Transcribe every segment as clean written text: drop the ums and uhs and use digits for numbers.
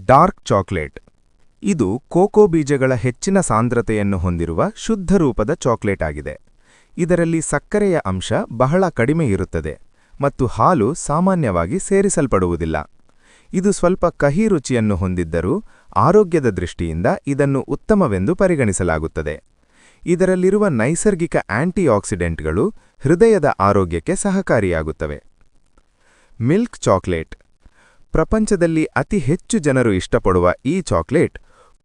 Dark chocolate ಇದು cocoa ಬೀಜಗಳ ಹೆಚ್ಚಿನ ಸಾಂದ್ರತೆಯನ್ನು ಹೊಂದಿರುವ ಶುದ್ಧ ರೂಪದ ಚಾಕ್ಲೇಟ್ ಆಗಿದೆ. ಇದರಲ್ಲಿ ಸಕ್ಕರೆಯ ಅಂಶ ಬಹಳ ಕಡಿಮೆ ಇರುತ್ತದೆ ಮತ್ತು ಹಾಲು ಸಾಮಾನ್ಯವಾಗಿ ಸೇರಿಸಲ್ಪಡುವುದಿಲ್ಲ. ಇದು ಸ್ವಲ್ಪ ಕಹಿ ರುಚಿಯನ್ನು ಹೊಂದಿದ್ದರೂ ಆರೋಗ್ಯದ ದೃಷ್ಟಿಯಿಂದ ಇದನ್ನು ಉತ್ತಮವೆಂದು ಪರಿಗಣಿಸಲಾಗುತ್ತದೆ. ಇದರಲ್ಲಿರುವ ನೈಸರ್ಗಿಕ ಆಂಟಿಆಕ್ಸಿಡೆಂಟ್ಗಳು ಹೃದಯದ ಆರೋಗ್ಯಕ್ಕೆ ಸಹಕಾರಿಯಾಗುತ್ತವೆ. ಮಿಲ್ಕ್ ಚಾಕ್ಲೇಟ್ ಪ್ರಪಂಚದಲ್ಲಿ ಅತಿ ಹೆಚ್ಚು ಜನರು ಇಷ್ಟಪಡುವ ಈ ಚಾಕ್ಲೇಟ್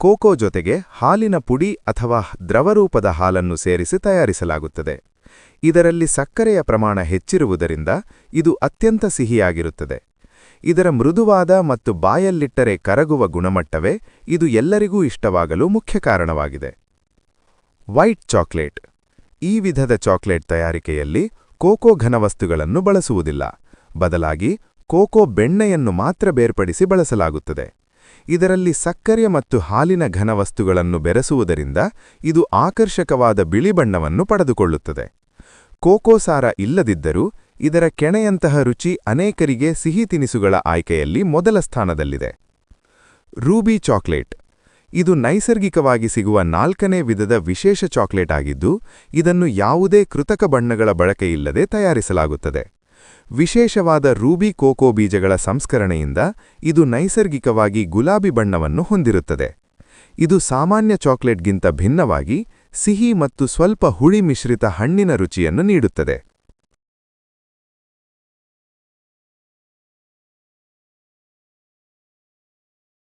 ಕೋಕೋ ಜೊತೆಗೆ ಹಾಲಿನ ಪುಡಿ ಅಥವಾ ದ್ರವರೂಪದ ಹಾಲನ್ನು ಸೇರಿಸಿ ತಯಾರಿಸಲಾಗುತ್ತದೆ. ಇದರಲ್ಲಿ ಸಕ್ಕರೆಯ ಪ್ರಮಾಣ ಹೆಚ್ಚಿರುವುದರಿಂದ ಇದು ಅತ್ಯಂತ ಸಿಹಿಯಾಗಿರುತ್ತದೆ. ಇದರ ಮೃದುವಾದ ಮತ್ತು ಬಾಯಲ್ಲಿಟ್ಟರೆ ಕರಗುವ ಗುಣಮಟ್ಟವೇ ಇದು ಎಲ್ಲರಿಗೂ ಇಷ್ಟವಾಗಲು ಮುಖ್ಯ ಕಾರಣವಾಗಿದೆ. ವೈಟ್ ಚಾಕ್ಲೇಟ್ ಈ ವಿಧದ ಚಾಕ್ಲೇಟ್ ತಯಾರಿಕೆಯಲ್ಲಿ ಕೋಕೋ ಘನವಸ್ತುಗಳನ್ನು ಬಳಸುವುದಿಲ್ಲ, ಬದಲಾಗಿ ಕೋಕೋ ಬೆಣ್ಣೆಯನ್ನು ಮಾತ್ರ ಬೇರ್ಪಡಿಸಿ ಬಳಸಲಾಗುತ್ತದೆ. ಇದರಲ್ಲಿ ಸಕ್ಕರೆ ಮತ್ತು ಹಾಲಿನ ಘನವಸ್ತುಗಳನ್ನು ಬೆರೆಸುವುದರಿಂದ ಇದು ಆಕರ್ಷಕವಾದ ಬಿಳಿ ಬಣ್ಣವನ್ನು ಪಡೆದುಕೊಳ್ಳುತ್ತದೆ. ಕೋಕೋ ಸಾರ ಇಲ್ಲದಿದ್ದರೂ ಇದರ ಕೆನೆಯಂತಹ ರುಚಿ ಅನೇಕರಿಗೆ ಸಿಹಿ ತಿನಿಸುಗಳ ಆಯ್ಕೆಯಲ್ಲಿ ಮೊದಲ ಸ್ಥಾನದಲ್ಲಿದೆ. ರೂಬಿ ಚಾಕ್ಲೇಟ್ ಇದು ನೈಸರ್ಗಿಕವಾಗಿ ಸಿಗುವ 4ನೇ ವಿಧದ ವಿಶೇಷ ಚಾಕ್ಲೇಟ್ ಆಗಿದ್ದು, ಇದನ್ನು ಯಾವುದೇ ಕೃತಕ ಬಣ್ಣಗಳ ಬಳಕೆಯಿಲ್ಲದೆ ತಯಾರಿಸಲಾಗುತ್ತದೆ. ವಿಶೇಷವಾದ ರೂಬಿ ಕೋಕೋ ಬೀಜಗಳ ಸಂಸ್ಕರಣೆಯಿಂದ ಇದು ನೈಸರ್ಗಿಕವಾಗಿ ಗುಲಾಬಿ ಬಣ್ಣವನ್ನು ಹೊಂದಿರುತ್ತದೆ. ಇದು ಸಾಮಾನ್ಯ ಚಾಕ್ಲೇಟ್ಗಿಂತ ಭಿನ್ನವಾಗಿ ಸಿಹಿ ಮತ್ತು ಸ್ವಲ್ಪ ಹುಳಿ ಮಿಶ್ರಿತ ಹಣ್ಣಿನ ರುಚಿಯನ್ನು ನೀಡುತ್ತದೆ.